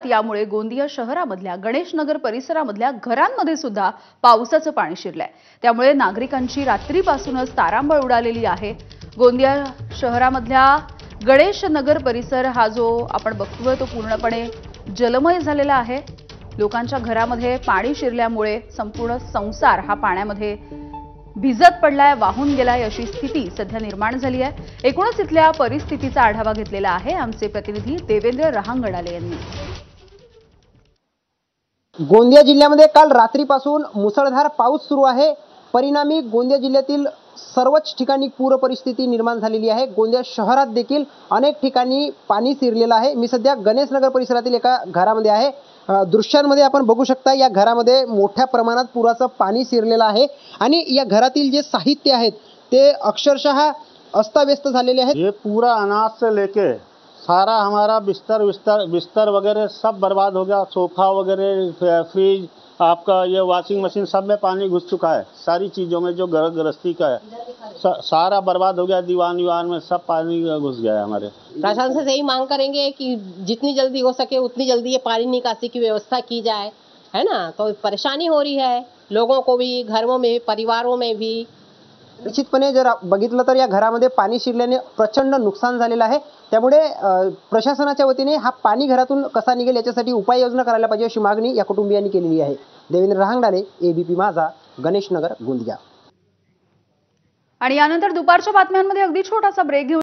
यामुळे गोंदिया शहरामधल्या गणेशनगर परिसरामधल्या घरांमध्ये सुद्धा पावसाचं पाणी शिरलंय। त्यामुळे नागरिकांची रात्रीपासूनच तारांबळ उडालेली आहे। गोंदिया शहरामधल्या गणेशनगर परिसर हा जो आपण बघतोय तो पूर्णपणे जलमय झालेला आहे। लोकांच्या घरामध्ये पाणी शिरल्यामुळे संपूर्ण संसार हा पाण्यामध्ये भिजत पडलाय, वाहून गेलाय अशी स्थिती सध्या निर्माण झाली आहे। एकूणच इथल्या परिस्थितीचा आढावा घेतलेला आहे आमचे प्रतिनिधी देवेंद्र रहांगडाले यांनी। गोंदिया जिल्ह्यामध्ये काल रात्रीपासून मुसळधार पाऊस सुरू आहे। परिणामी गोंदिया जिल्ह्यातील सर्वच ठिकाणी पूर परिस्थिती निर्माण झालेली आहे। गोंदिया शहरात देखील अनेक ठिकाणी पाणी शिरलेलं आहे। मी सध्या गणेशनगर परिसरातील एका घरामध्ये आहे। दृश्यांमध्ये आपण बघू शकता या घरामध्ये मोठ्या प्रमाणात पुराचं पाणी शिरलेलं आहे आणि या घरातील जे साहित्य आहेत ते अक्षरशः अस्ताव्यस्त झालेले आहेत। ये पूरा अनाज से लेके सारा हमारा बिस्तर वगैरह सब बर्बाद हो गया। सोफा वगैरह, फ्रिज, आपका ये वॉशिंग मशीन सब में पानी घुस चुका है। सारी चीज़ों में जो घर गृहस्थी का है सारा बर्बाद हो गया। दीवान में सब पानी घुस गया है। हमारे प्रशासन से यही मांग करेंगे कि जितनी जल्दी हो सके उतनी जल्दी ये पानी निकासी की व्यवस्था की जाए, है ना। तो परेशानी हो रही है लोगों को भी, घरों में, परिवारों में भी। निश्चितपणे जर बघितलं तर या घरामध्ये पाणी शिरल्याने प्रचंड नुकसान झालेलं आहे। त्यामुळे प्रशासनाच्या वतीने हा पाणी घरातून कसा निघेल याच्यासाठी उपाययोजना करायला पाहिजे अशी मागणी या कुटुंबियांनी केलेली आहे। देवेंद्र रहांगडाले, एबीपी माझा, गणेशनगर, गोंदिया। आणि यानंतर दुपारच्या बातम्यांमध्ये अगदी छोटासा ब्रेक घेऊ।